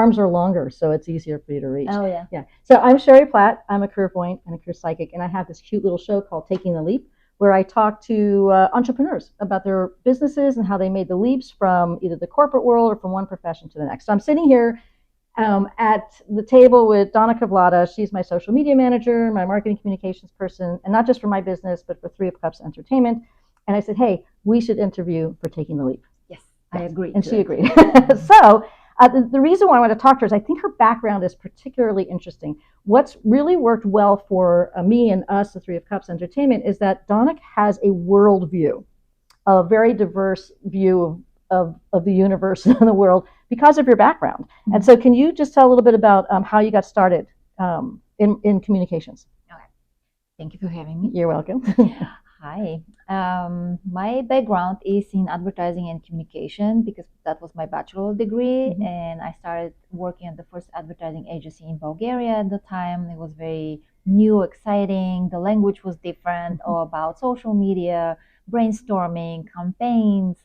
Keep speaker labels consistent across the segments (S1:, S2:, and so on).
S1: arms are longer, so it's easier for you to reach.
S2: Oh, yeah.
S1: Yeah. So I'm Sherry Platt. I'm a career voyant and a career psychic, and I have this cute little show called Taking the Leap, where I talk to entrepreneurs about their businesses and how they made the leaps from either the corporate world or from one profession to the next. So I'm sitting here at the table with Donika Vlada. She's my social media manager, my marketing communications person, and not just for my business, but for Three of Cups Entertainment. And I said, hey, we should interview for Taking the Leap.
S2: Yes, I agree.
S1: And she agreed. So the reason why I want to talk to her is I think her background is particularly interesting. What's really worked well for me and us, the Three of Cups Entertainment, is that Donika has a worldview, a very diverse view of the universe and the world because of your background. Mm-hmm. And so can you just tell a little bit about how you got started in communications?
S2: Okay. Thank you for having me.
S1: You're welcome.
S2: Hi. My background is in advertising and communication because that was my bachelor degree. Mm-hmm. And I started working at the first advertising agency in Bulgaria at the time. It was very new, exciting. The language was different, all about social media, brainstorming, campaigns.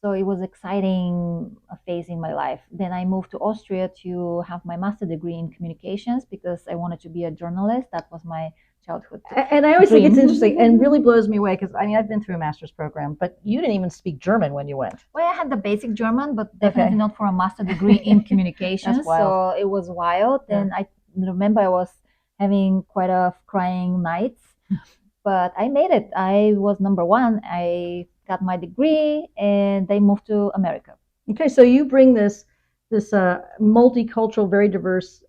S2: So it was exciting phase in my life. Then I moved to Austria to have my master's degree in communications because I wanted to be a journalist. That was my childhood.
S1: And I always think it's interesting and really blows me away because I mean, I've been through a master's program, but you didn't even speak German when you went.
S2: Well, I had the basic German, but definitely not for a master's degree in communications. So it was wild. Yeah. And I remember I was having quite a crying nights, but I made it. I was number one. I got my degree and they moved to America.
S1: Okay, so you bring this multicultural, very diverse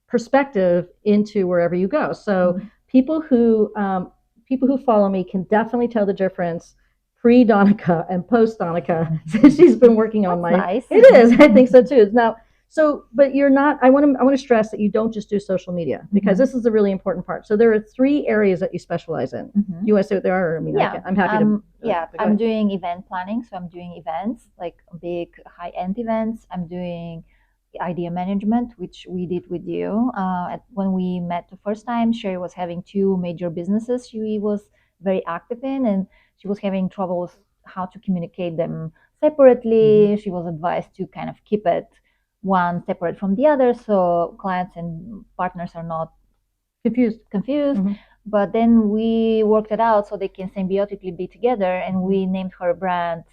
S1: perspective into wherever you go. So mm-hmm. people who follow me can definitely tell the difference pre Donika and post Donika. So she's been working on
S2: That's nice.
S1: It is. I think so too. Now, but you're not. I want to stress that you don't just do social media because mm-hmm. this is a really important part. So there are 3 areas that you specialize in. Mm-hmm. You want to say what they are? I mean,
S2: yeah.
S1: I'm happy to.
S2: I'm doing event planning, so I'm doing events like big high-end events. I'm doing idea management, which we did with you. When we met the first time, Sherry was having 2 major businesses she was very active in, and she was having troubles how to communicate them separately. Mm-hmm. She was advised to kind of keep it one separate from the other so clients and partners are not confused. Mm-hmm. But then we worked it out so they can symbiotically be together, and we named her brand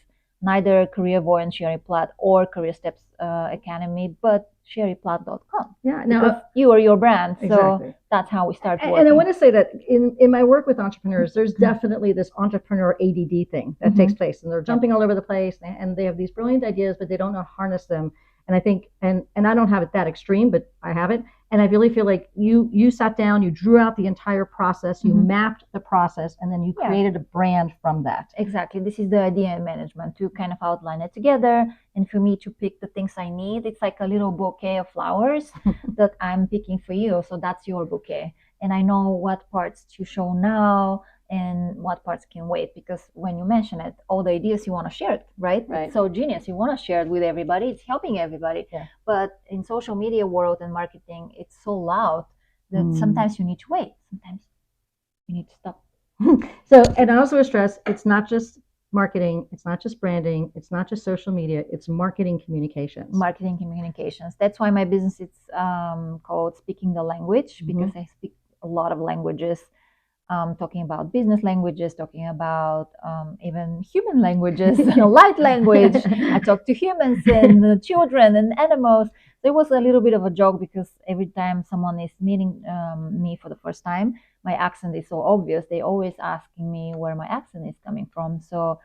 S2: neither Career Voyant Sherry Platt or Career Steps Academy, but sherryplatt.com.
S1: Yeah, now
S2: you are your brand, so
S1: exactly.
S2: That's how we start working.
S1: And I want to say that in my work with entrepreneurs, there's definitely this entrepreneur ADD thing that mm-hmm. takes place, and they're jumping all over the place, and they have these brilliant ideas, but they don't know how to harness them. And I think, and I don't have it that extreme, but I have it. And I really feel like you sat down, you drew out the entire process, you mm-hmm. mapped the process, and then you created a brand from that.
S2: Exactly. This is the idea management, to kind of outline it together. And for me to pick the things I need, it's like a little bouquet of flowers that I'm picking for you. So that's your bouquet. And I know what parts to show now and what parts can wait, because when you mention it, all the ideas you want to share it, right? It's so genius. You want to share it with everybody. It's helping everybody. Yeah. But in social media world and marketing, it's so loud that sometimes you need to wait. Sometimes you need to stop.
S1: So, and I also stress, it's not just marketing, it's not just branding, it's not just social media, it's marketing communications.
S2: Marketing communications. That's why my business is called Speaking the Language, because I speak a lot of languages. Talking about business languages, talking about even human languages, light language. I talk to humans and children and animals. There was a little bit of a joke because every time someone is meeting me for the first time, my accent is so obvious. They always asking me where my accent is coming from. So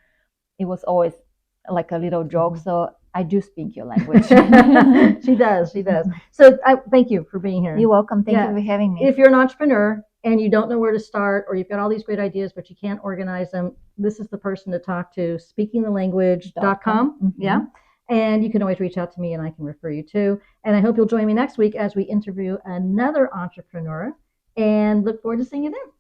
S2: it was always like a little joke. So I do speak your language.
S1: She does. So thank you for being here.
S2: You're welcome. Thank you for having me.
S1: If you're an entrepreneur and you don't know where to start, or you've got all these great ideas, but you can't organize them, this is the person to talk to, speakingthelanguage.com. Mm-hmm. Yeah. And you can always reach out to me and I can refer you to. And I hope you'll join me next week as we interview another entrepreneur, and look forward to seeing you then.